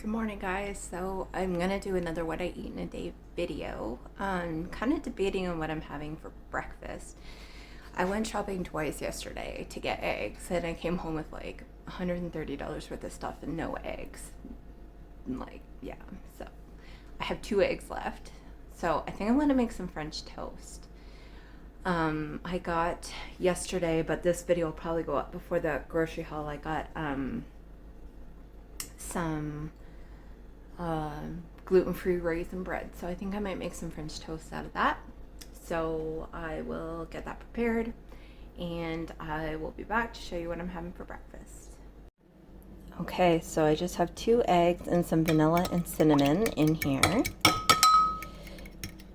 Good morning, guys. So I'm gonna do another what I eat in a day video. Kind of debating on what I'm having for breakfast. I went shopping twice yesterday to get eggs, and I came home with like $130 worth of stuff and no eggs. Yeah. So I have 2 eggs left. So I think I'm gonna make some French toast. I got yesterday, but this video will probably go up before the grocery haul. I got some gluten-free raisin bread. So I think I might make some French toast out of that. So I will get that prepared and I will be back to show you what I'm having for breakfast. Okay, so I just have 2 eggs and some vanilla and cinnamon in here.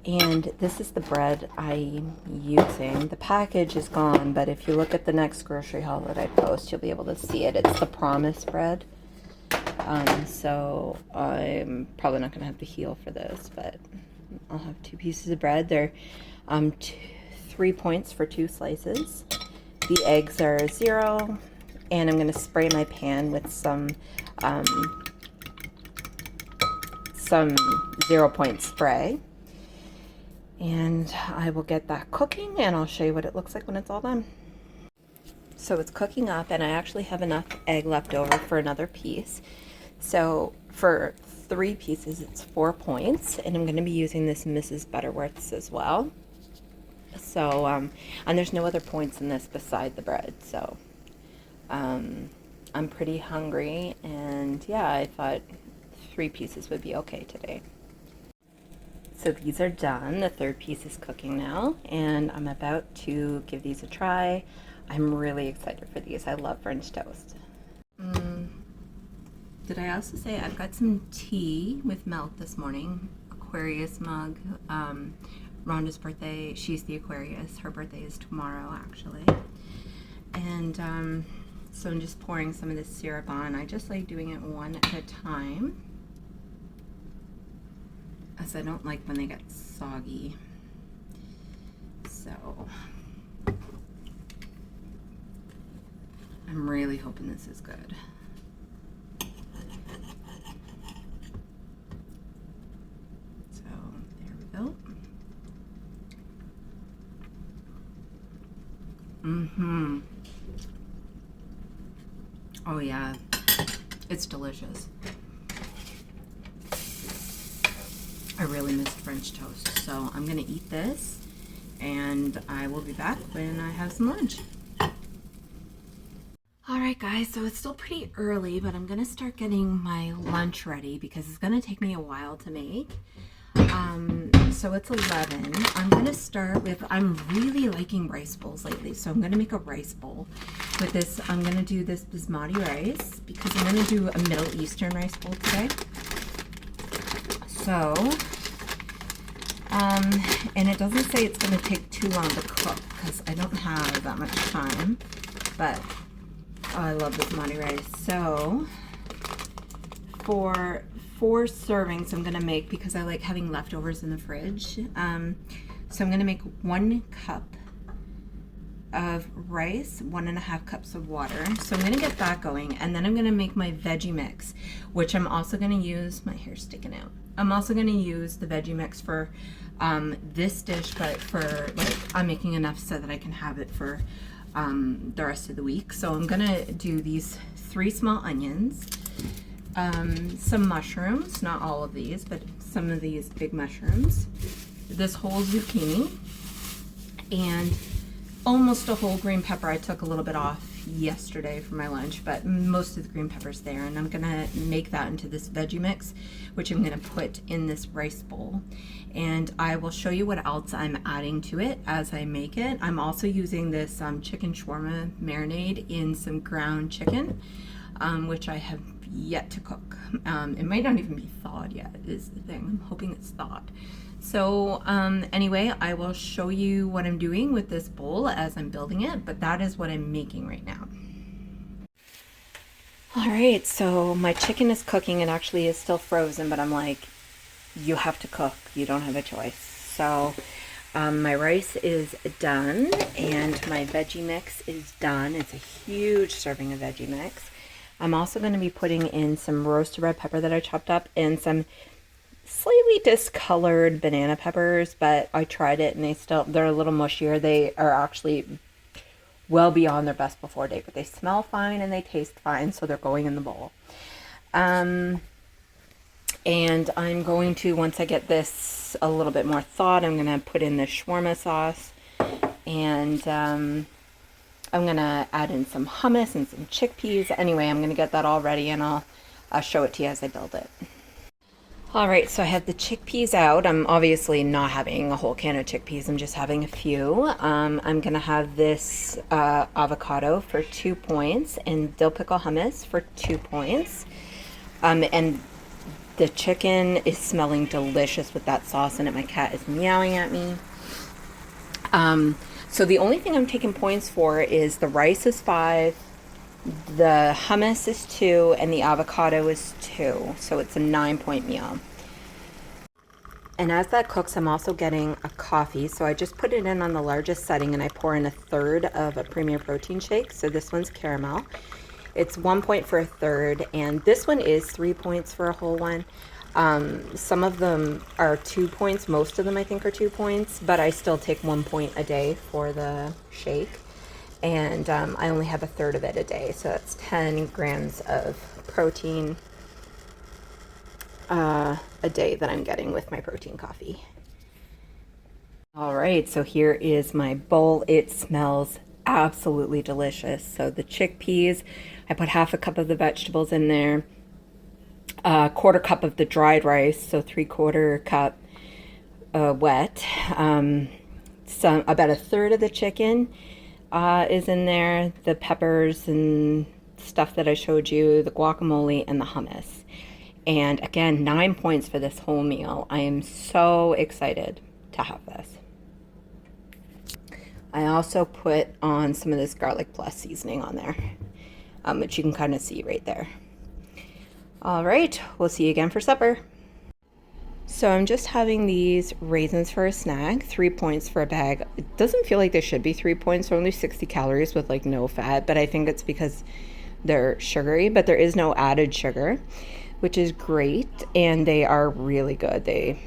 And this is the bread I'm using. The package is gone, but if you look at the next grocery haul that I post, you'll be able to see it. It's the Promise bread. So I'm probably not going to have the heel for this, but I'll have 2 pieces of bread. They're 3 points for 2 slices. The eggs are 0, and I'm going to spray my pan with some 0-point spray. And I will get that cooking, and I'll show you what it looks like when it's all done. So it's cooking up, and I actually have enough egg left over for another piece. So for 3 pieces, it's 4 points, and I'm going to be using this Mrs. Butterworth's as well. So, and there's no other points in this beside the bread, so I'm pretty hungry, and yeah, I thought 3 pieces would be okay today. So these are done. The 3rd piece is cooking now, and I'm about to give these a try. I'm really excited for these. I love French toast. Did I also say I've got some tea with milk this morning? Aquarius mug. Rhonda's birthday, she's the Aquarius. Her birthday is tomorrow, actually. And so I'm just pouring some of this syrup on. I just like doing it one at a time, as I don't like when they get soggy. So I'm really hoping this is good. So there we go. Oh yeah, it's delicious. I really miss French toast, so I'm gonna eat this and I will be back when I have some lunch. Alright guys, so it's still pretty early, but I'm gonna start getting my lunch ready because it's gonna take me a while to make. So it's 11. I'm gonna start with, I'm really liking rice bowls lately, so I'm gonna make a rice bowl. With this, I'm gonna do this basmati rice because I'm gonna do a Middle Eastern rice bowl today. So, and it doesn't say it's gonna take too long to cook because I don't have that much time, but I love basmati rice. So, for 4 servings I'm gonna make, because I like having leftovers in the fridge. So I'm gonna make 1 cup of rice, 1.5 cups of water. So I'm gonna get that going, and then I'm gonna make my veggie mix, which I'm also gonna use, my hair's sticking out. I'm also gonna use the veggie mix for this dish, but for like, I'm making enough so that I can have it for the rest of the week. So I'm gonna do these 3 small onions, some mushrooms, not all of these, but some of these big mushrooms, this whole zucchini, and almost a whole green pepper. I took a little bit off yesterday for my lunch, but most of the green pepper's there, and I'm gonna make that into this veggie mix, which I'm gonna put in this rice bowl. And I will show you what else I'm adding to it as I make it. I'm also using this chicken shawarma marinade in some ground chicken, which I have yet to cook. It might not even be thawed yet, is the thing. I'm hoping it's thawed. So anyway, I will show you what I'm doing with this bowl as I'm building it, but that is what I'm making right now. All right, so my chicken is cooking. It actually is still frozen, but I'm like, you have to cook. You don't have a choice. So my rice is done and my veggie mix is done. It's a huge serving of veggie mix. I'm also going to be putting in some roasted red pepper that I chopped up and some slightly discolored banana peppers, but I tried it and they're a little mushier. They are actually well beyond their best before date, but they smell fine and they taste fine, so they're going in the bowl. And I'm going to, once I get this a little bit more thawed, I'm going to put in the shawarma sauce, and I'm going to add in some hummus and some chickpeas. Anyway, I'm going to get that all ready, and I'll show it to you as I build it. All right, so I have the chickpeas out. I'm obviously not having a whole can of chickpeas. I'm just having a few. I'm going to have this avocado for 2 points and dill pickle hummus for 2 points. And the chicken is smelling delicious with that sauce in it. My cat is meowing at me. So the only thing I'm taking points for is the rice is 5, the hummus is 2, and the avocado is 2. So it's a 9-point meal. And as that cooks, I'm also getting a coffee. So I just put it in on the largest setting, and I pour in 1/3 of a Premier Protein shake. So this one's caramel. It's 1 point for 1/3, and this one is 3 points for a whole one. Some of them are 2 points. Most of them, I think, are 2 points, but I still take 1 point a day for the shake. And I only have 1/3 of it a day, so that's 10 grams of protein a day that I'm getting with my protein coffee. All right, so here is my bowl. It smells absolutely delicious. So the chickpeas, I put 1/2 cup of the vegetables in there, 1/4 cup of the dried rice, so 3/4 cup wet. About 1/3 of the chicken is in there, the peppers and stuff that I showed you, the guacamole, and the hummus. And again, 9 points for this whole meal. I am so excited to have this. I also put on some of this garlic plus seasoning on there, which you can kind of see right there. All right, we'll see you again for supper. So I'm just having these raisins for a snack, 3 points for a bag. It doesn't feel like they should be 3 points. They're only 60 calories with like no fat, but I think it's because they're sugary, but there is no added sugar, which is great, and they are really good. They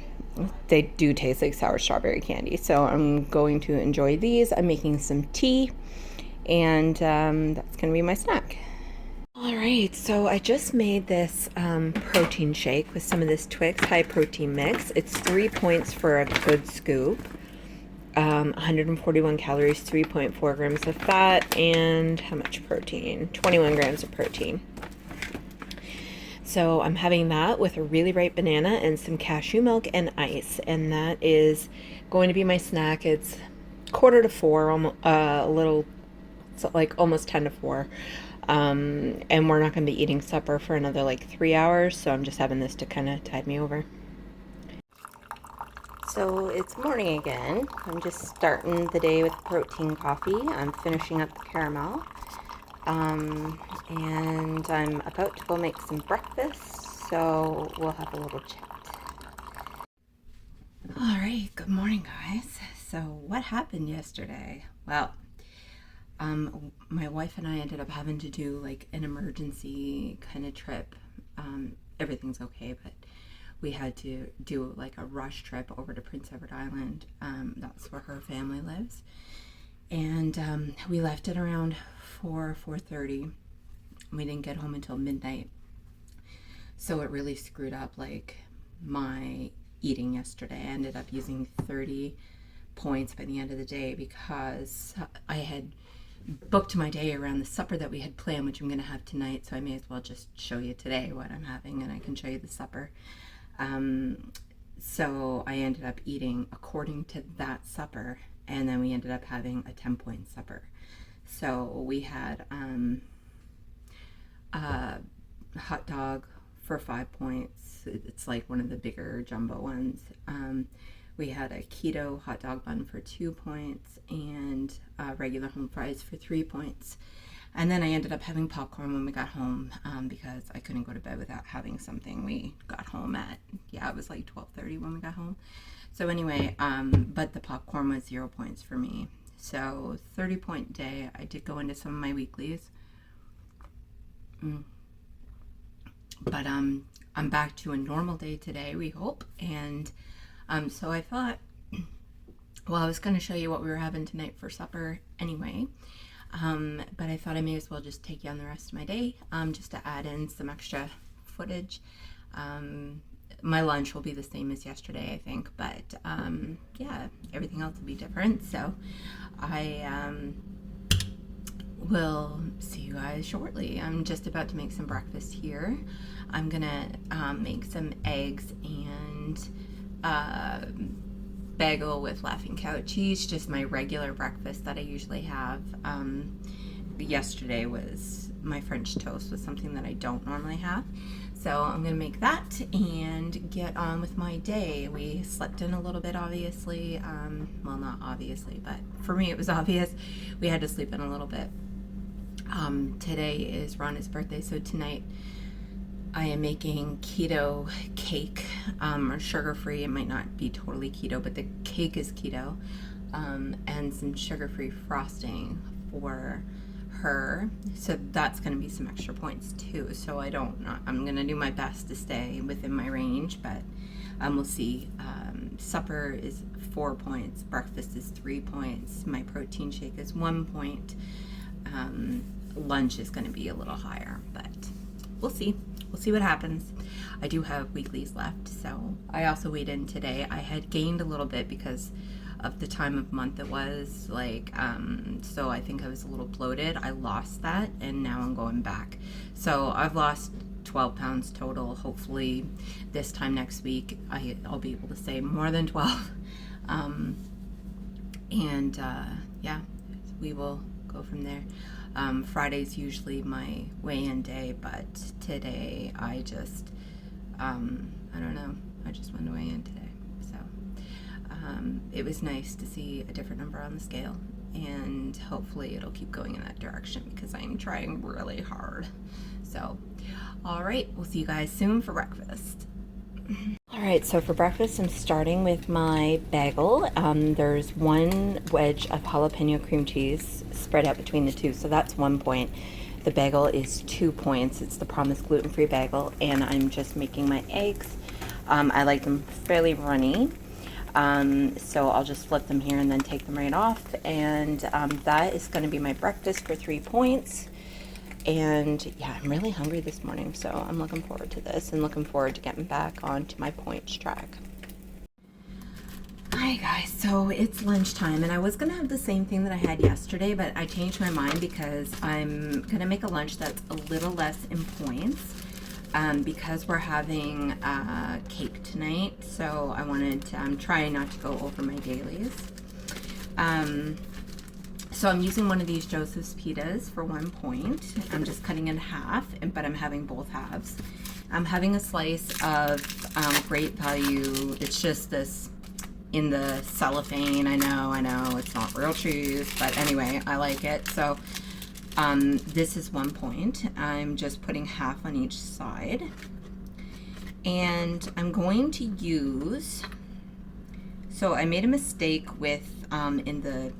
do taste like sour strawberry candy, so I'm going to enjoy these. I'm making some tea, and that's going to be my snack. All right, so I just made this protein shake with some of this Twix high protein mix. It's 3 points for a good scoop. 141 calories, 3.4 grams of fat, and how much protein? 21 grams of protein. So I'm having that with a really ripe banana and some cashew milk and ice, and that is going to be my snack. It's 3:45, a little, so like almost 10 to 4. And we're not going to be eating supper for another like 3 hours, so I'm just having this to kind of tide me over. So it's morning again. I'm just starting the day with protein coffee. I'm finishing up the caramel. And I'm about to go make some breakfast, so we'll have a little chat. All right, good morning, guys. So what happened yesterday? Well, my wife and I ended up having to do like an emergency kind of trip. Everything's okay, but we had to do like a rush trip over to Prince Edward Island. That's where her family lives. And we left at around 4:30. We didn't get home until midnight. So it really screwed up like my eating yesterday. I ended up using 30 points by the end of the day because I had booked my day around the supper that we had planned, which I'm going to have tonight. So I may as well just show you today what I'm having, and I can show you the supper. So I ended up eating according to that supper, and then we ended up having a 10-point supper. So we had a hot dog for 5 points. It's like one of the bigger jumbo ones. We had a keto hot dog bun for 2 points, and regular home fries for 3 points. And then I ended up having popcorn when we got home because I couldn't go to bed without having something. We got home at, it was like 12:30 when we got home. So anyway, but the popcorn was 0 points for me. So 30-point day. I did go into some of my weeklies. But I'm back to a normal day today, we hope. And so I thought, well, I was going to show you what we were having tonight for supper anyway. But I thought I may as well just take you on the rest of my day, just to add in some extra footage. My lunch will be the same as yesterday, I think, but yeah, everything else will be different. So I will see you guys shortly. I'm just about to make some breakfast here. I'm gonna make some eggs and bagel with Laughing Cow cheese, just my regular breakfast that I usually have. Yesterday was my French toast, was something that I don't normally have. So I'm gonna make that and get on with my day. We slept in a little bit, obviously. Well, not obviously, but for me it was obvious. We had to sleep in a little bit. Today is Rhonda's birthday, so tonight I am making keto cake, or sugar-free. It might not be totally keto, but the cake is keto, and some sugar-free frosting for her. So that's going to be some extra points too. So I'm going to do my best to stay within my range, but we'll see. Supper is 4 points, breakfast is 3 points, my protein shake is 1 point. Lunch is going to be a little higher, but we'll see. We'll see what happens. I do have weeklies left, so I also weighed in today. I had gained a little bit because of the time of month it was, like, so I think I was a little bloated. I lost that, and now I'm going back. So I've lost 12 pounds total. Hopefully this time next week I'll be able to say more than 12. Yeah, we will go from there. Friday's usually my weigh-in day, but today I just, I don't know, I just went to weigh in today. So it was nice to see a different number on the scale, and hopefully it'll keep going in that direction because I'm trying really hard. So, all right, we'll see you guys soon for breakfast. All right, so for breakfast, I'm starting with my bagel. There's 1 wedge of jalapeno cream cheese spread out between the two, so that's 1 point. The bagel is 2 points. It's the Promise gluten-free bagel, and I'm just making my eggs. I like them fairly runny, so I'll just flip them here and then take them right off, and that is going to be my breakfast for 3 points. And yeah, I'm really hungry this morning, so I'm looking forward to this and looking forward to getting back onto my points track. Hi guys, so it's lunchtime, and I was gonna have the same thing that I had yesterday, but I changed my mind because I'm gonna make a lunch that's a little less in points, because we're having cake tonight. So I wanted to, I'm trying not to go over my dailies. So I'm using one of these Joseph's pitas for 1 point. I'm just cutting it in half, but I'm having both halves. I'm having a slice of Great Value. It's just this in the cellophane. I know, it's not real cheese, but anyway, I like it. So this is 1 point. I'm just putting half on each side. And I'm going to use, so I made a mistake with, in the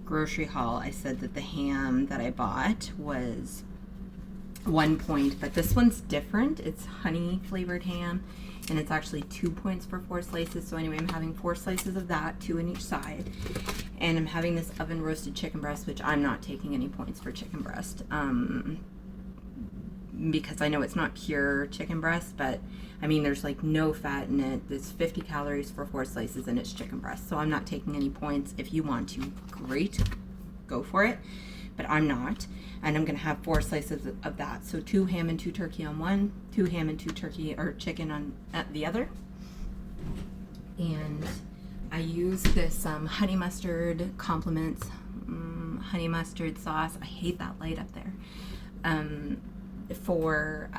grocery haul, I said that the ham that I bought was 1 point, but this one's different. It's honey flavored ham, and it's actually 2 points for 4 slices. So anyway, I'm having 4 slices of that, 2 in each side, and I'm having this oven roasted chicken breast, which I'm not taking any points for chicken breast, because I know it's not pure chicken breast, but I mean, there's like no fat in it. There's 50 calories for 4 slices, and it's chicken breast. So I'm not taking any points. If you want to, great, go for it. But I'm not. And I'm going to have 4 slices of that. So 2 ham and 2 turkey on one, 2 ham and 2 turkey or chicken on the other. And I use this Honey Mustard Compliments honey mustard sauce. I hate that light up there. For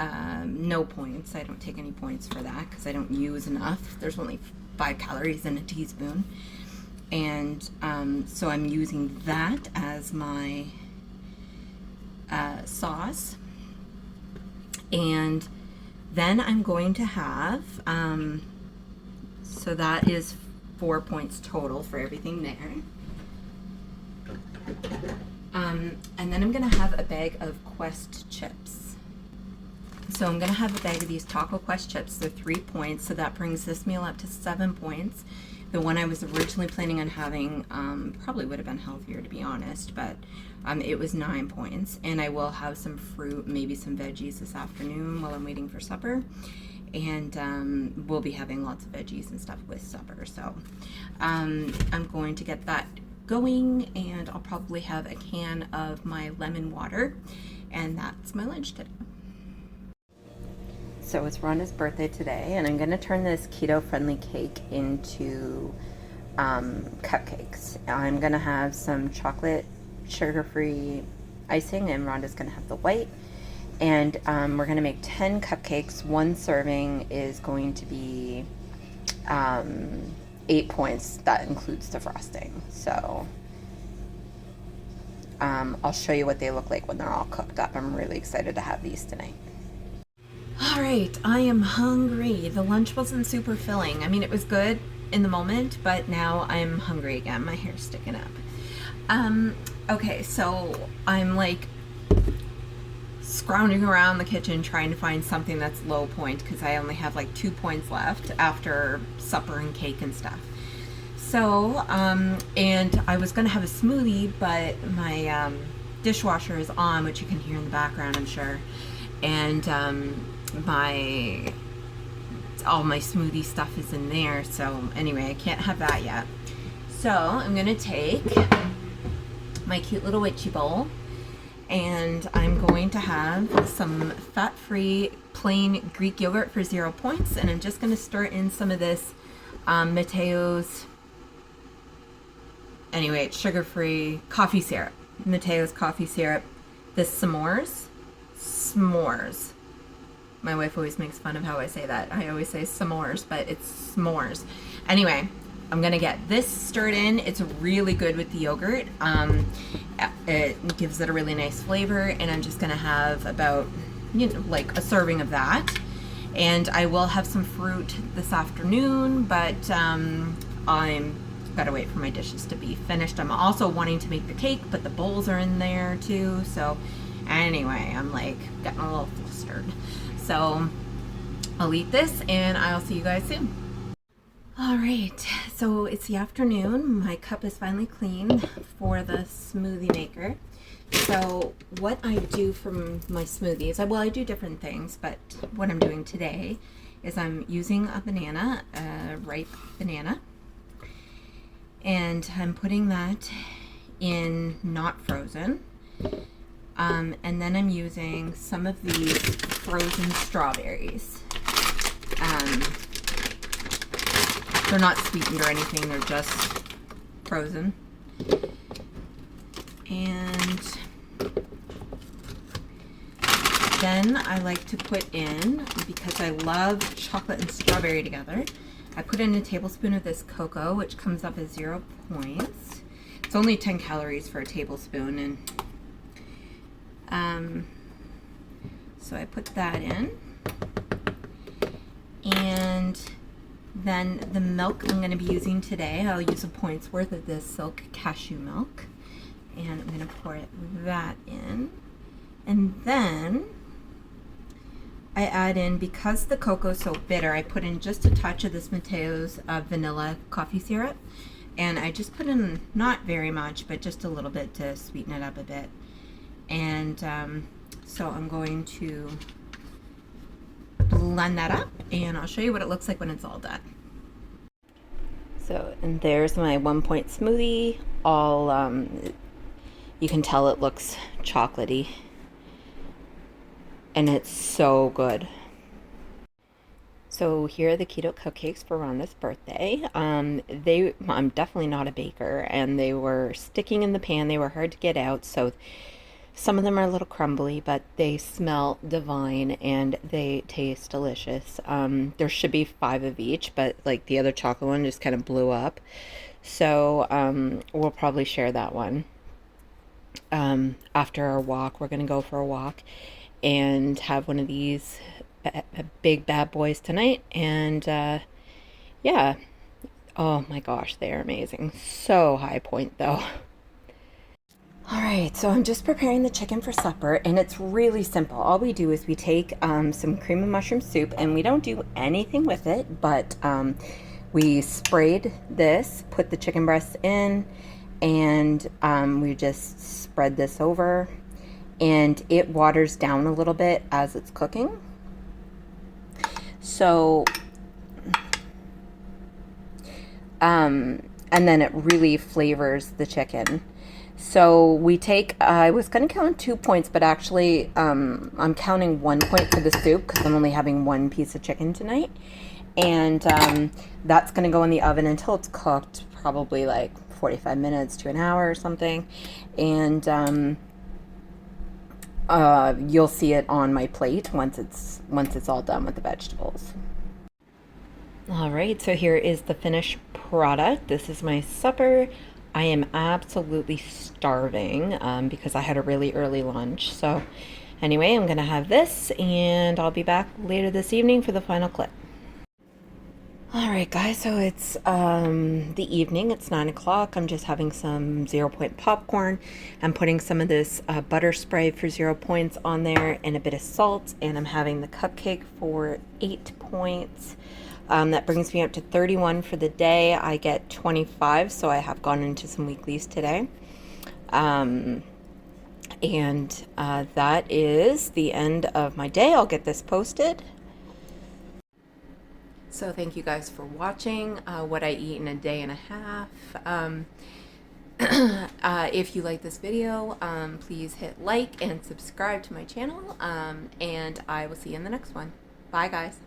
no points. I don't take any points for that because I don't use enough. There's only 5 calories in a teaspoon. And so I'm using that as my sauce. And then I'm going to have, so that is 4 points total for everything there. And then I'm gonna have a bag of Quest chips. So I'm gonna have a bag of these Taco Quest chips. They're 3 points, so that brings this meal up to 7 points. The one I was originally planning on having probably would have been healthier, to be honest, but it was 9 points. And I will have some fruit, maybe some veggies this afternoon while I'm waiting for supper. And we'll be having lots of veggies and stuff with supper. So I'm going to get that going, and I'll probably have a can of my lemon water, and that's my lunch today. So it's Rhonda's birthday today, and I'm going to turn this keto-friendly cake into cupcakes. I'm going to have some chocolate sugar-free icing, and Rhonda's going to have the white. And we're going to make 10 cupcakes. One serving is going to be 8 points. That includes the frosting. So I'll show you what they look like when they're all cooked up. I'm really excited to have these tonight. All right, I am hungry. The lunch wasn't super filling. I mean, it was good in the moment, but now I'm hungry again. My hair's sticking up. Okay, so I'm like scrounging around the kitchen trying to find something that's low point, because I only have like 2 points left after supper and cake and stuff. So, and I was gonna have a smoothie, but my dishwasher is on, which you can hear in the background, I'm sure. And all my smoothie stuff is in there. So anyway, I can't have that yet. So I'm gonna take my cute little witchy bowl, and I'm going to have some fat-free plain Greek yogurt for 0 points, and I'm just going to stir in some of this Mateo's, anyway, it's sugar-free coffee syrup. Mateo's coffee syrup. This s'mores. My wife always makes fun of how I say that. I always say s'mores, but it's s'mores. Anyway, I'm gonna get this stirred in. It's really good with the yogurt. It gives it a really nice flavor, and I'm just gonna have about, like a serving of that. And I will have some fruit this afternoon, but I'm gotta wait for my dishes to be finished. I'm also wanting to make the cake, but the bowls are in there too. So anyway, I'm like getting a little flustered. So I'll eat this, and I'll see you guys soon. All right, so it's the afternoon. My cup is finally clean for the smoothie maker. So what I do for my smoothies, well, I do different things, but what I'm doing today is I'm using a banana, a ripe banana, and I'm putting that in not frozen. And then I'm using some of these frozen strawberries. They're not sweetened or anything, they're just frozen. And then I like to put in, because I love chocolate and strawberry together, I put in a tablespoon of this cocoa, which comes up as 0 points. It's only 10 calories for a tablespoon, and so I put that in. And then the milk I'm going to be using today, I'll use a point's worth of this Silk cashew milk, and I'm going to pour that in. And then I add in, because the cocoa is so bitter, I put in just a touch of this Mateo's vanilla coffee syrup, and I just put in not very much, but just a little bit to sweeten it up a bit. And so I'm going to blend that up, and I'll show you what it looks like when it's all done. So, and there's my 1 point smoothie. All you can tell it looks chocolatey, and it's so good. So here are the keto cupcakes for Rhonda's birthday. I'm definitely not a baker, and they were sticking in the pan. They were hard to get out, so some of them are a little crumbly, but they smell divine and they taste delicious. There should be 5 of each, but like the other chocolate one just kind of blew up. So we'll probably share that one. After our walk, we're going to go for a walk and have one of these big bad boys tonight. And yeah, oh my gosh, they're amazing. So high point though. All right, so I'm just preparing the chicken for supper, and it's really simple. All we do is we take some cream of mushroom soup, and we don't do anything with it, but we sprayed this, put the chicken breasts in, and we just spread this over, and it waters down a little bit as it's cooking. So, and then it really flavors the chicken. So we take, I was going to count 2 points, but actually I'm counting 1 point for the soup because I'm only having one piece of chicken tonight. And that's going to go in the oven until it's cooked, probably like 45 minutes to an hour or something. And you'll see it on my plate once it's all done with the vegetables. All right, so here is the finished product. This is my supper. I am absolutely starving because I had a really early lunch. So anyway, I'm gonna have this and I'll be back later this evening for the final clip. All right, guys, so it's the evening. It's 9 o'clock. I'm just having some 0 point popcorn. I'm putting some of this butter spray for 0 points on there and a bit of salt, and I'm having the cupcake for 8 points. That brings me up to 31 for the day. I get 25, so I have gone into some weeklies today. And that is the end of my day. I'll get this posted. So thank you guys for watching what I eat in a day and a half. If you like this video, please hit like and subscribe to my channel, and I will see you in the next one. Bye, guys.